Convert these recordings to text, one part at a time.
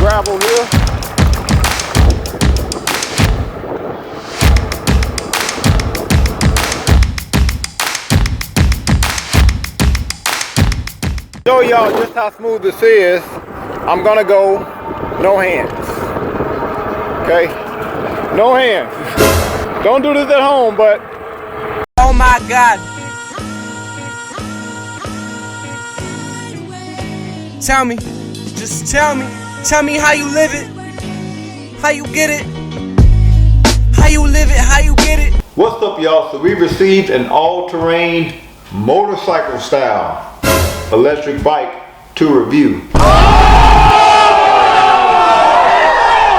gravel here. Show y'all just how smooth this is. I'm gonna go no hands. Okay? No hands. Don't do this at home, but oh my God. Tell me, just tell me how you live it, how you get it, how you live it, how you get it. What's up, y'all? So we received an all-terrain motorcycle style electric bike to review.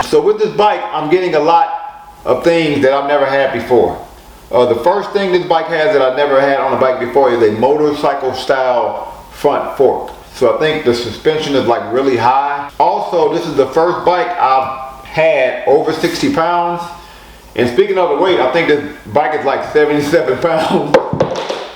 So with this bike, I'm getting a lot of things that I've never had before. The first thing this bike has that I've never had on a bike before is a motorcycle style front fork. So I think the suspension is like really high. Also, this is the first bike I've had over 60 pounds. And speaking of the weight, I think this bike is like 77 pounds.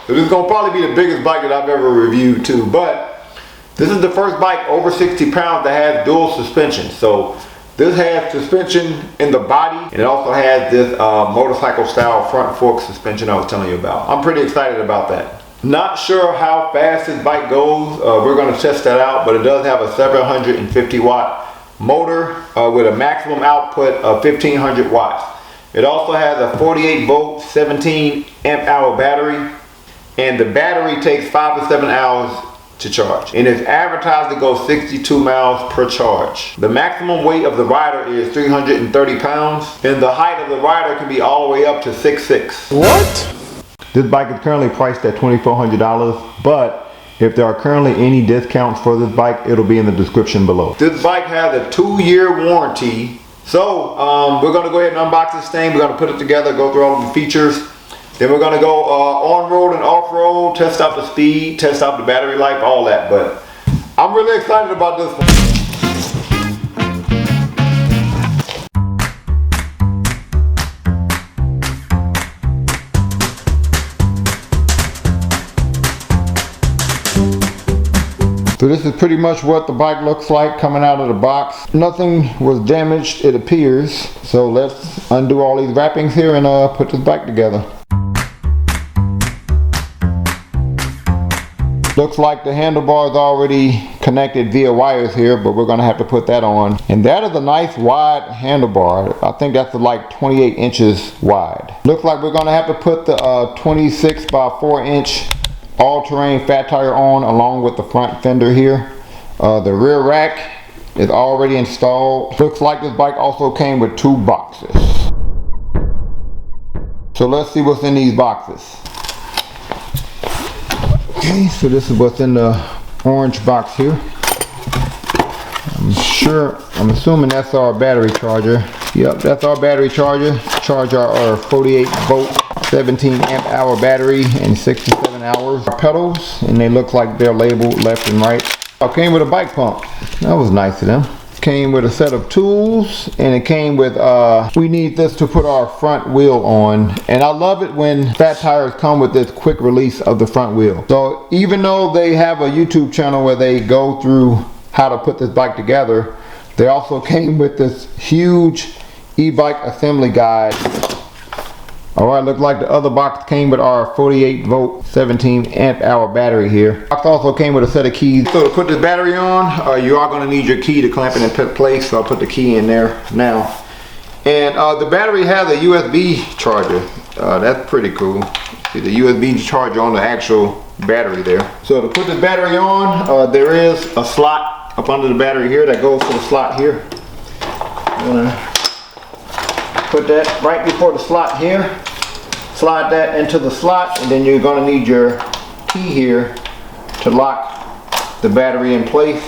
So this is gonna probably be the biggest bike that I've ever reviewed too. But this is the first bike over 60 pounds that has dual suspension. So this has suspension in the body, and it also has this motorcycle style front fork suspension I was telling you about. I'm pretty excited about that. Not sure how fast this bike goes. We're going to test that out, but it does have a 750 watt motor with a maximum output of 1500 watts. It also has a 48 volt 17 amp hour battery, and the battery takes 5 to 7 hours to charge, and it's advertised to go 62 miles per charge. The maximum weight of the rider is 330 pounds, and the height of the rider can be all the way up to 6'6". What? This bike is currently priced at $2,400, but if there are currently any discounts for this bike, it'll be in the description below. This bike has a 2-year warranty. So we're gonna go ahead and unbox this thing. We're gonna put it together, go through all of the features. Then we're gonna go on-road and off-road, test out the speed, test out the battery life, all that. But I'm really excited about this one. So this is pretty much what the bike looks like coming out of the box. Nothing was damaged, it appears. So let's undo all these wrappings here and put this bike together. Looks like the handlebar is already connected via wires here, but we're gonna have to put that on. And that is a nice wide handlebar. I think that's like 28 inches wide. Looks like we're gonna have to put the 26 by 4 inch all-terrain fat tire on along with the front fender here. The rear rack is already installed. Looks like this bike also came with 2 boxes. So let's see what's in these boxes. Okay, so this is what's in the orange box here. I'm assuming that's our battery charger. Yep, that's our battery charger. Charge our 48 volt 17 amp hour battery in 6 to 7 hours. Our pedals, and they look like they're labeled left and right. I came with a bike pump. That was nice of them. Came with a set of tools, and it came with we need this to put our front wheel on. And I love it when fat tires come with this quick release of the front wheel. So even though they have a YouTube channel where they go through how to put this bike together, they also came with this huge e-bike assembly guide. Alright, look like the other box came with our 48 volt 17 amp hour battery here. The box also came with a set of keys. So to put this battery on, you are going to need your key to clamp it in place. So I'll put the key in there now. And the battery has a USB charger. That's pretty cool. See the USB charger on the actual battery there. So to put the battery on, there is a slot up under the battery here that goes to the slot here. I'm gonna put that right before the slot here. Slide that into the slot, and then you're going to need your key here to lock the battery in place.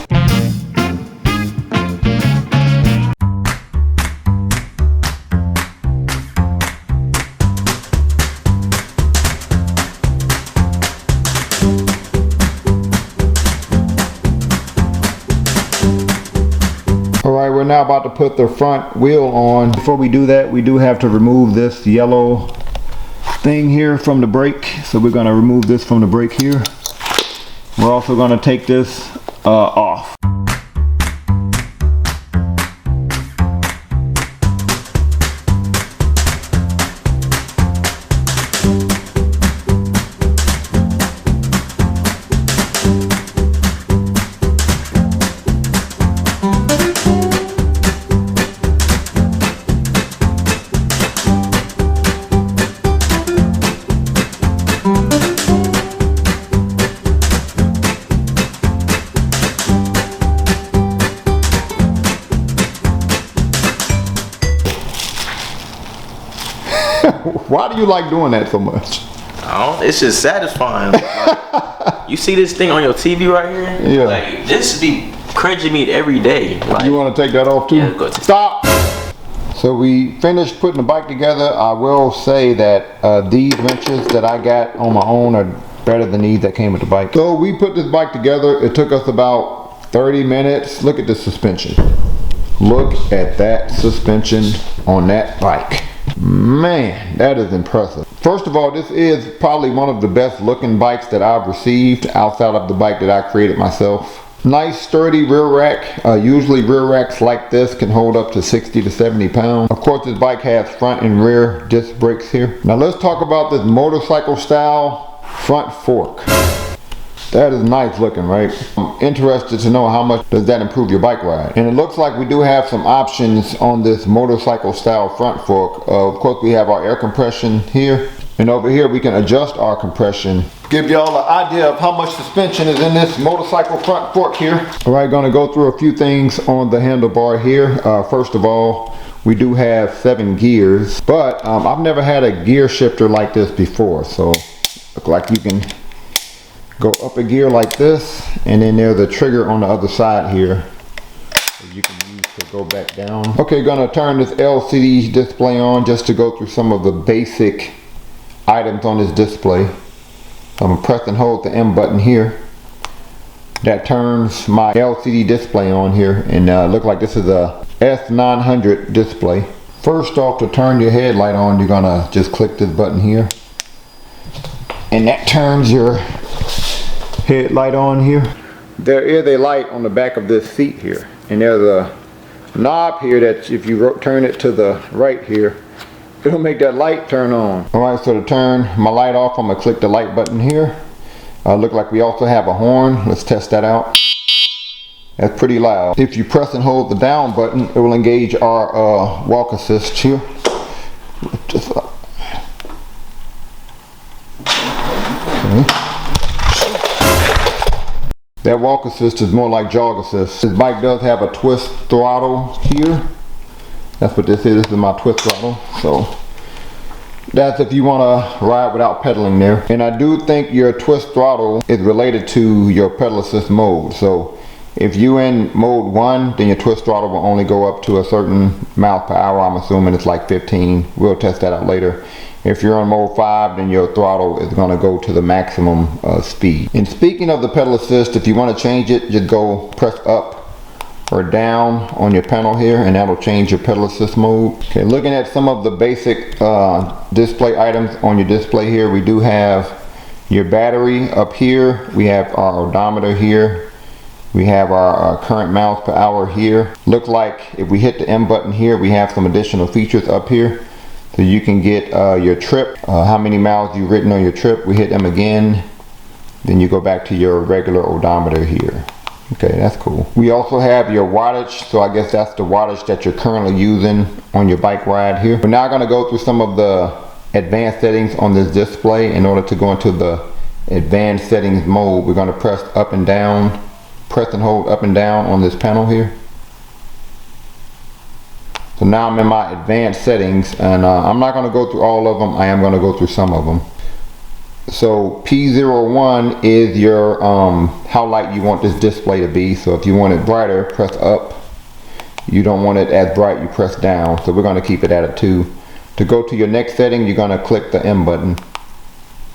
Alright, we're now about to put the front wheel on. Before we do that, we do have to remove this yellow thing here from the brake. So we're going to remove this from the brake here. We're also going to take this off. Why do you like doing that so much? It's just satisfying. Like, you see this thing on your TV right here? Yeah. Like, this be cringing me every day. Like, You want to take that off too? Yeah, go take Stop! So we finished putting the bike together. I will say that these wrenches that I got on my own are better than these that came with the bike. So we put this bike together. It took us about 30 minutes. Look at the suspension. Look at that suspension on that bike. Man, that is impressive. First of all, this is probably one of the best looking bikes that I've received outside of the bike that I created myself. Nice sturdy rear rack. Usually rear racks like this can hold up to 60 to 70 pounds. Of course, this bike has front and rear disc brakes here. Now let's talk about this motorcycle style front fork. That is nice looking, right? I'm interested to know how much does that improve your bike ride. And it looks like we do have some options on this motorcycle style front fork. Of course, we have our air compression here. And over here we can adjust our compression. Give y'all an idea of how much suspension is in this motorcycle front fork here. Alright, gonna go through a few things on the handlebar here. First of all, we do have 7 gears, but I've never had a gear shifter like this before. So look like you can go up a gear like this, and then there's a trigger on the other side here that you can use to go back down. Okay, gonna turn this LCD display on just to go through some of the basic items on this display. I'm gonna press and hold the M button here. That turns my LCD display on here, and look like this is a S900 display. First off, to turn your headlight on, you're gonna just click this button here, and that turns your headlight on here. There is a light on the back of this seat here, and there's a knob here that if you turn it to the right here, it'll make that light turn on. Alright, so to turn my light off, I'm gonna click the light button here. Look like we also have a horn. Let's test that out. That's pretty loud. If you press and hold the down button, it will engage our walk assist here. Just okay. That walk assist is more like jog assist. This bike does have a twist throttle here. That's what this is. This is my twist throttle. So that's if you want to ride without pedaling there. And I do think your twist throttle is related to your pedal assist mode. So if you're in mode 1, then your twist throttle will only go up to a certain miles per hour. I'm assuming it's like 15. We'll test that out later. If you're on mode 5, then your throttle is going to go to the maximum speed. And speaking of the pedal assist, if you want to change it, just go press up or down on your panel here, and that'll change your pedal assist mode. Okay, looking at some of the basic display items on your display here, we do have your battery up here. We have our odometer here. We have our current miles per hour here. Look like if we hit the M button here, we have some additional features up here. So you can get your trip, how many miles you've ridden on your trip. We hit them again, then you go back to your regular odometer here. Okay, that's cool. We also have your wattage, so I guess that's the wattage that you're currently using on your bike ride here. We're now going to go through some of the advanced settings on this display. In order to go into the advanced settings mode, we're going to press up and down, press and hold up and down on this panel here. So now I'm in my advanced settings, and I'm not going to go through all of them. I am going to go through some of them. So P01 is your how light you want this display to be. So if you want it brighter, press up. You don't want it as bright, you press down. So we're going to keep it at a 2. To go to your next setting, you're going to click the M button.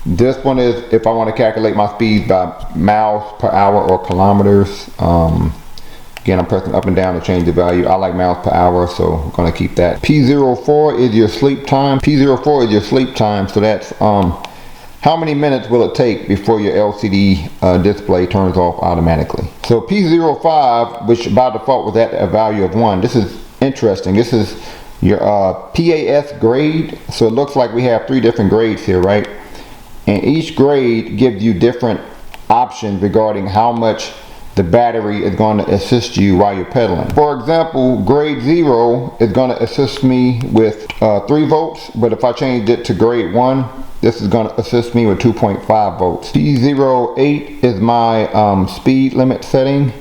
This one is if I want to calculate my speed by miles per hour or kilometers. Again, I'm pressing up and down to change the value. I like miles per hour, so I'm going to keep that. P04 is your sleep time. P04 is your sleep time, so that's how many minutes will it take before your LCD display turns off automatically. So P05, which by default was at a value of 1. This is interesting. This is your PAS grade. So it looks like we have 3 different grades here, right? And each grade gives you different options regarding how much the battery is going to assist you while you're pedaling. For example, grade 0 is going to assist me with 3 volts, but if I changed it to grade 1, this is going to assist me with 2.5 volts. P08 is my speed limit setting,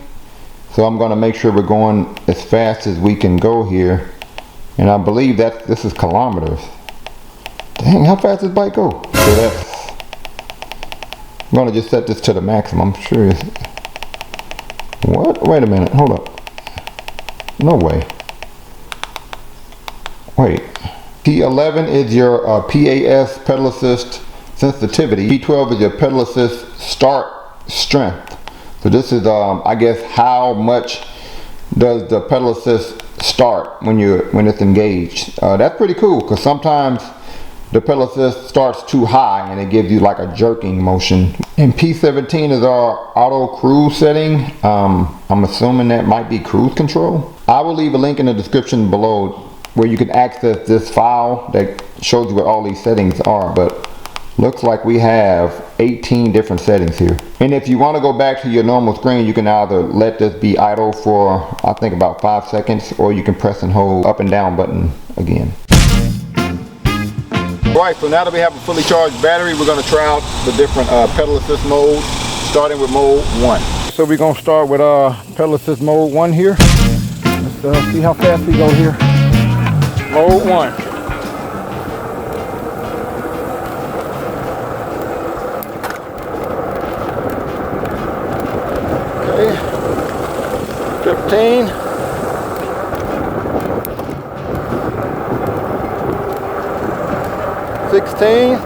so I'm going to make sure we're going as fast as we can go here, and I believe that this is kilometers. Dang, how fast does this bike go? So that's, I'm gonna just set this to the maximum. I'm sure it's, what? Wait a minute, hold up. No way. Wait. P11 is your PAS pedal assist sensitivity. P12 is your pedal assist start strength. So this is I guess how much does the pedal assist start when it's engaged. That's pretty cool, because sometimes the pedal assist starts too high and it gives you like a jerking motion. And P17 is our auto cruise setting. I'm assuming that might be cruise control. I will leave a link in the description below where you can access this file that shows you what all these settings are, but looks like we have 18 different settings here. And if you want to go back to your normal screen, you can either let this be idle for I think about 5 seconds, or you can press and hold up and down button again. Alright, so now that we have a fully charged battery, we're going to try out the different pedal assist modes, starting with mode 1. So we're going to start with pedal assist mode 1 here. Let's see how fast we go here. Mode 1. Okay. 15. 16.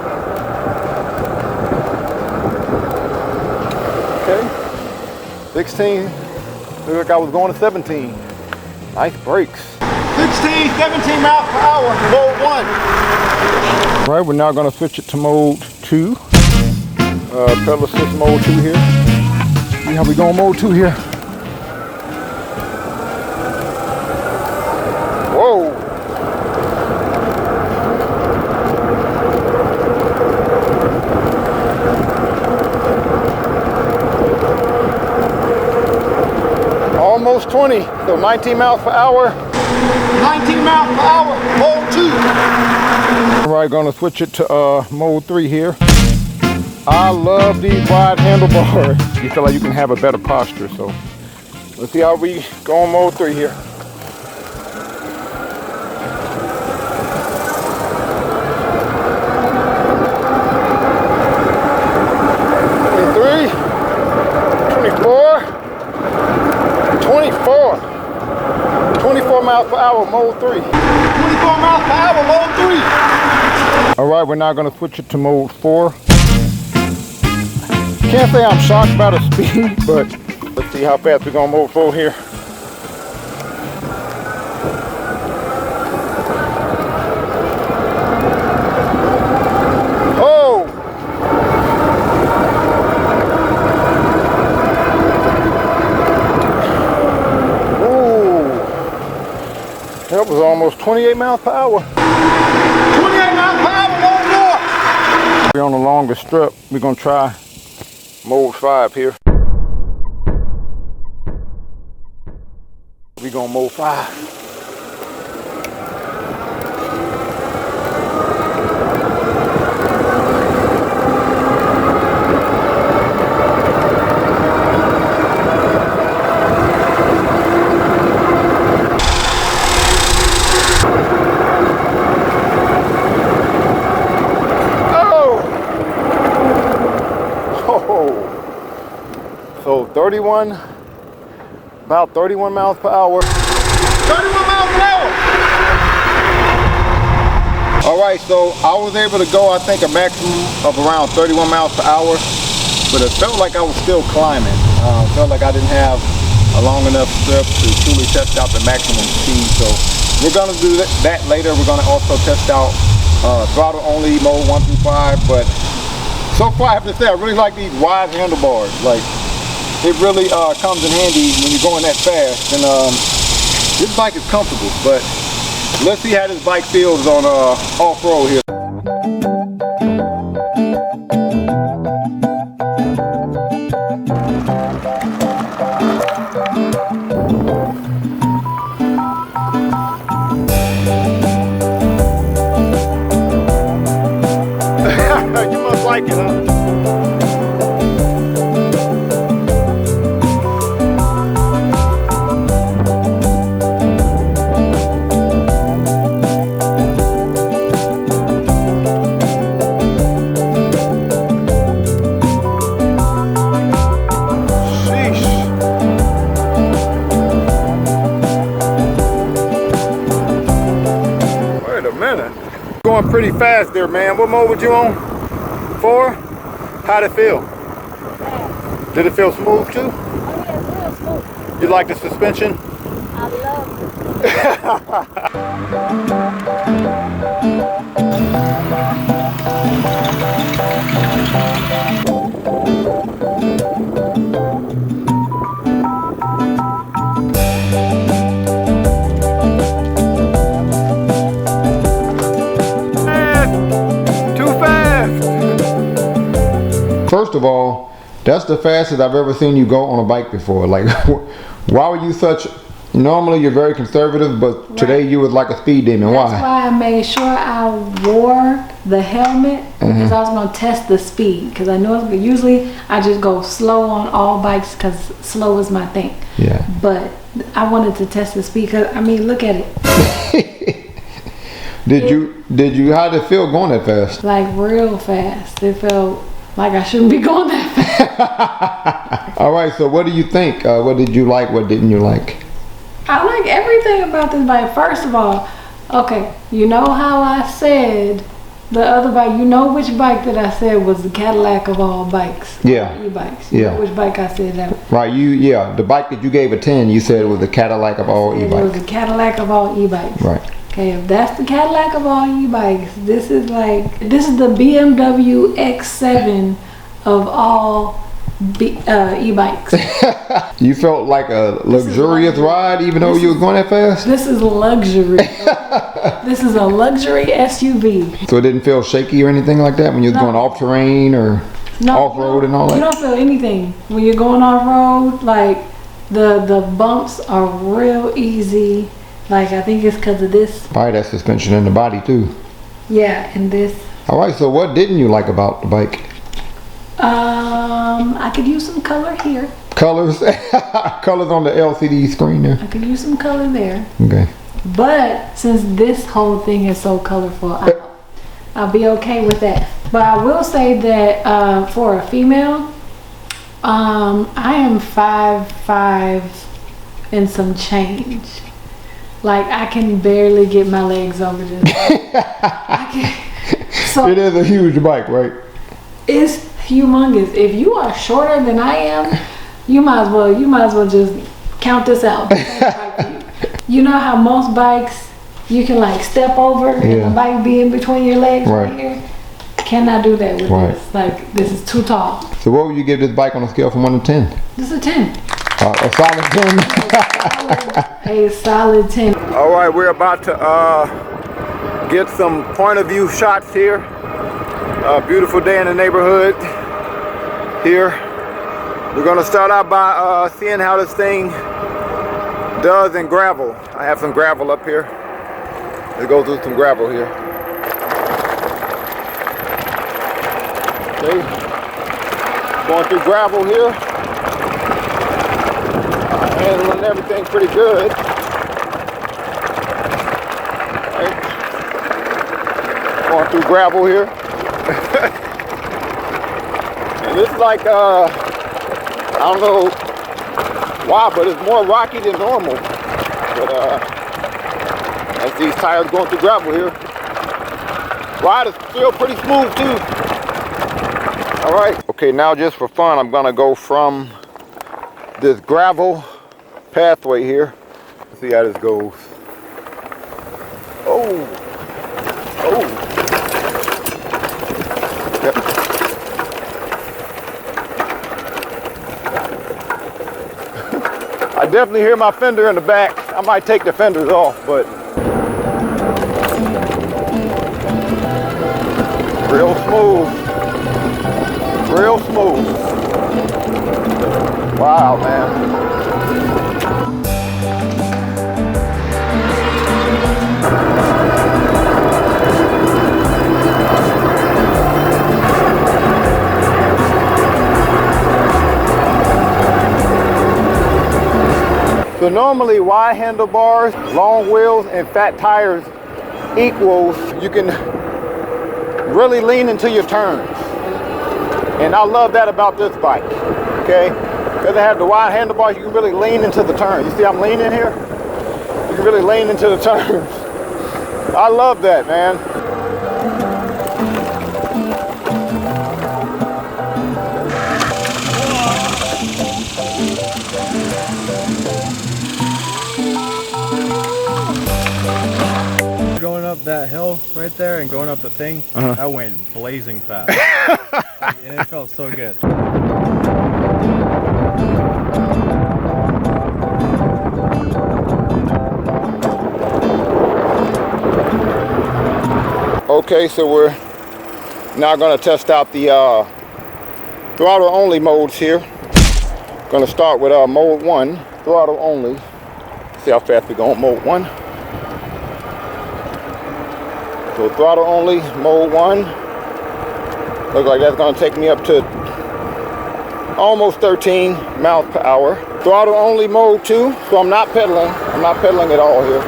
Okay. 16. Looked like I was going to 17. Nice brakes. 16, 17 miles per hour, mode 1. All right, we're now going to switch it to mode 2. Pedal assist mode 2 here. See how we go on mode 2 here. Whoa. Almost 20, so 19 miles per hour. 19 miles per hour, mode 2. All right, gonna switch it to mode 3 here. I love these wide handlebars. You feel like you can have a better posture, so let's see how we go on mode 3 here. Miles per hour, mode 3. 24 miles per hour, mode 3. All right, we're now going to switch it to mode 4. Can't say I'm shocked by the speed, but let's see how fast we're going to mode 4 here. Oh! That was almost 28 miles per hour. 28 miles per hour, mode 4. We're on the longer strip. We're going to try mode 5 here. We're going to mode 5. So 31, about 31 miles per hour. 31 miles per hour! All right, so I was able to go, I think, a maximum of around 31 miles per hour, but it felt like I was still climbing. Felt like I didn't have a long enough strip to truly test out the maximum speed. So we're gonna do that later. We're gonna also test out throttle only mode 1 through 5, but so far I have to say I really like these wide handlebars. Like, it really comes in handy when you're going that fast, and this bike is comfortable. But let's see how this bike feels on off-road here. You must like it, huh? going pretty fast there, man. What mode was you on? 4? How'd it feel? Did it feel smooth too? Oh yeah, it's real smooth. You like the suspension? I love First of all, that's the fastest I've ever seen you go on a bike before. Like, why were you such, normally you're very conservative, but today you was like a speed demon. Why? That's why I made sure I wore the helmet, because I was going to test the speed, because I know it's good. Usually I just go slow on all bikes because slow is my thing. Yeah. But I wanted to test the speed because, I mean, look at it. Did you, how did it feel going that fast? Like real fast. It felt like I shouldn't be going that fast. All right, so what do you think? What did you like? What didn't you like? I like everything about this bike. First of all, okay, you know how I said the other bike, you know which bike that I said was the Cadillac of all bikes? Yeah. E-bikes. Yeah. You know which bike I said that was? Right, yeah, the bike that you gave a 10, you said it was the Cadillac of all It was e-bikes. the Cadillac of all e-bikes. Right. Okay, if that's the Cadillac of all e-bikes, this is the BMW X7 of all e-bikes. You felt like a luxurious ride even though you was going that fast? This is luxury. This is a luxury SUV. So it didn't feel shaky or anything like that when you was going off terrain or off-road and all that? You don't feel anything. When you're going off-road, like the bumps are real easy. Like, I think it's because of this. Probably that suspension in the body too. Yeah, and this. All right, so what didn't you like about the bike? I could use some color here. Colors? Colors on the LCD screen there. I could use some color there. Okay. But since this whole thing is so colorful, I'll be okay with that. But I will say that for a female, I am 5'5" and some change. Like, I can barely get my legs over this. So it is a huge bike, right? It's humongous. If you are shorter than I am, you might as well just count this out. You know how most bikes you can like step over and the bike be in between your legs right here? Cannot do that with this. Like, this is too tall. So what would you give this bike on a scale from 1 to 10? This is a 10. A solid 10? A solid 10. All right, we're about to get some point of view shots here. Beautiful day in the neighborhood here. We're gonna start out by seeing how this thing does in gravel. I have some gravel up here. Let's go through some gravel here. Okay, going through gravel here. Handling everything pretty good. Right. Going through gravel here. And it's like, I don't know why, but it's more rocky than normal. But as these tires going through gravel here, ride is still pretty smooth too. All right. Okay, now just for fun, I'm gonna go from this gravel pathway here. Let's see how this goes. Oh. Yep. I definitely hear my fender in the back. I might take the fenders off, but real smooth. Real smooth. Wow, man. So normally wide handlebars, long wheels, and fat tires equals you can really lean into your turns. And I love that about this bike, okay? Because I have the wide handlebars, you can really lean into the turn. You see I'm leaning here? You can really lean into the turns. I love that, man. up that hill right there and going up the thing, I went blazing fast. And it felt so good. Okay, so we're now going to test out the throttle only modes here. Going to start with mode 1, throttle only. See how fast we go on mode 1. So throttle only, mode 1. Looks like that's going to take me up to almost 13 miles per hour. Throttle only, mode 2. So I'm not pedaling. I'm not pedaling at all here.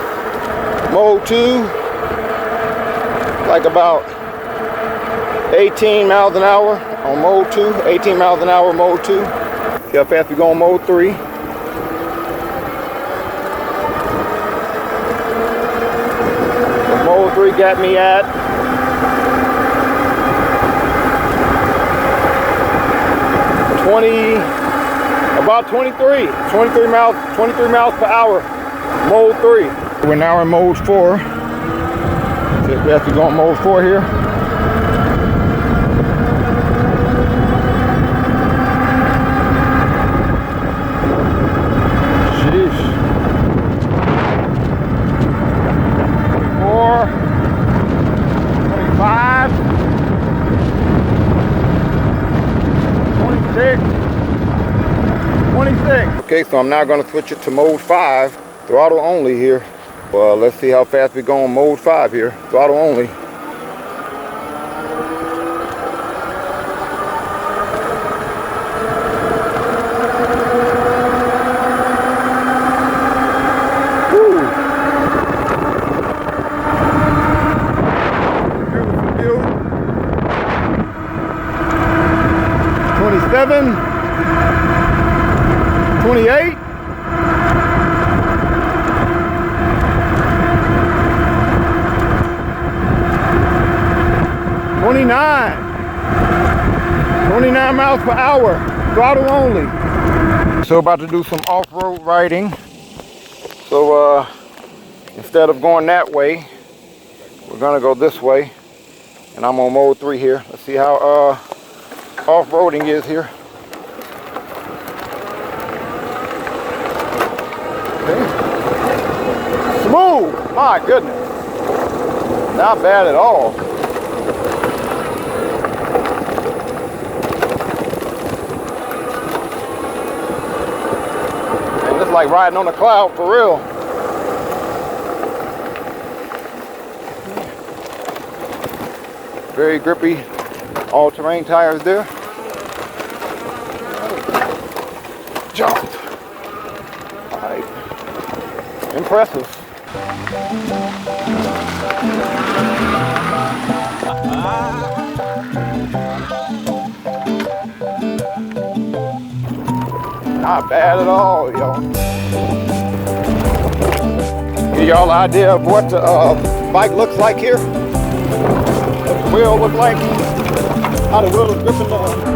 Mode 2, like about 18 miles an hour on mode 2. 18 miles an hour, mode 2. See how fast we go on mode 3. Mode 3 got me at about 23 miles per hour, mode 3. We're now in mode 4. See how fast we go on mode 4 here. Sheesh. 25, 26. Okay, so I'm now going to switch it to mode 5, throttle only here. Well, let's see how fast we go on mode 5 here, throttle only. Woo. 27, 28, 29 miles per hour, throttle only. So about to do some off-road riding. So instead of going that way, we're gonna go this way. And I'm on mode 3 here. Let's see how off-roading is here. Okay. Smooth, my goodness. Not bad at all. And it's like riding on a cloud for real. Very grippy, all-terrain tires there. Jumped. All right. Impressive. Not bad at all, y'all. Give y'all an idea of what the bike looks like here. What the wheel looks like. How the wheel is gripping the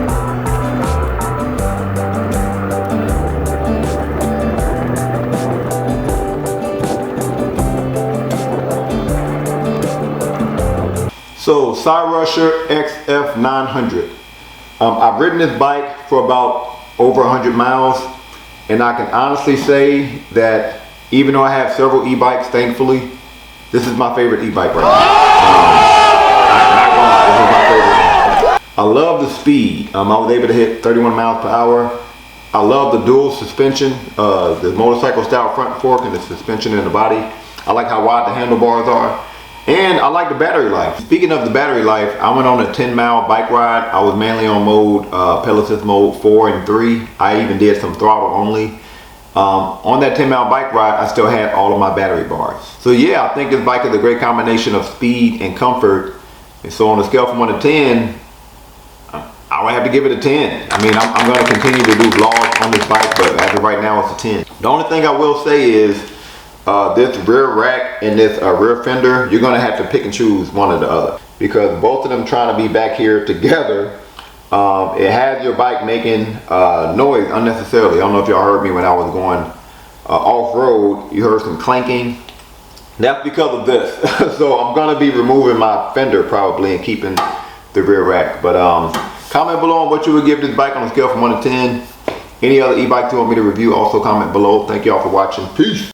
So, Cyrusher XF900. I've ridden this bike for about over 100 miles, and I can honestly say that even though I have several e-bikes, thankfully, this is my favorite e-bike right now. This is my favorite. I love the speed. I was able to hit 31 miles per hour. I love the dual suspension, the motorcycle style front fork and the suspension in the body. I like how wide the handlebars are. And I like the battery life. Speaking of the battery life, I went on a 10-mile bike ride. I was mainly on mode, pedal assist mode 4 and 3. I even did some throttle only. On that 10-mile bike ride, I still had all of my battery bars. So yeah, I think this bike is a great combination of speed and comfort. And so on a scale from 1 to 10, I would have to give it a 10. I mean, I'm going to continue to do vlogs on this bike, but as of right now, it's a 10. The only thing I will say is, this rear rack and this rear fender, you're going to have to pick and choose one or the other, because both of them trying to be back here together, it has your bike making noise unnecessarily. I don't know if y'all heard me when I was going off-road. You heard some clanking, That's because of this. So I'm gonna be removing my fender probably and keeping the rear rack. But comment below on what you would give this bike on a scale from 1 to 10. Any other e-bike you want me to review, also comment below. Thank y'all for watching. Peace.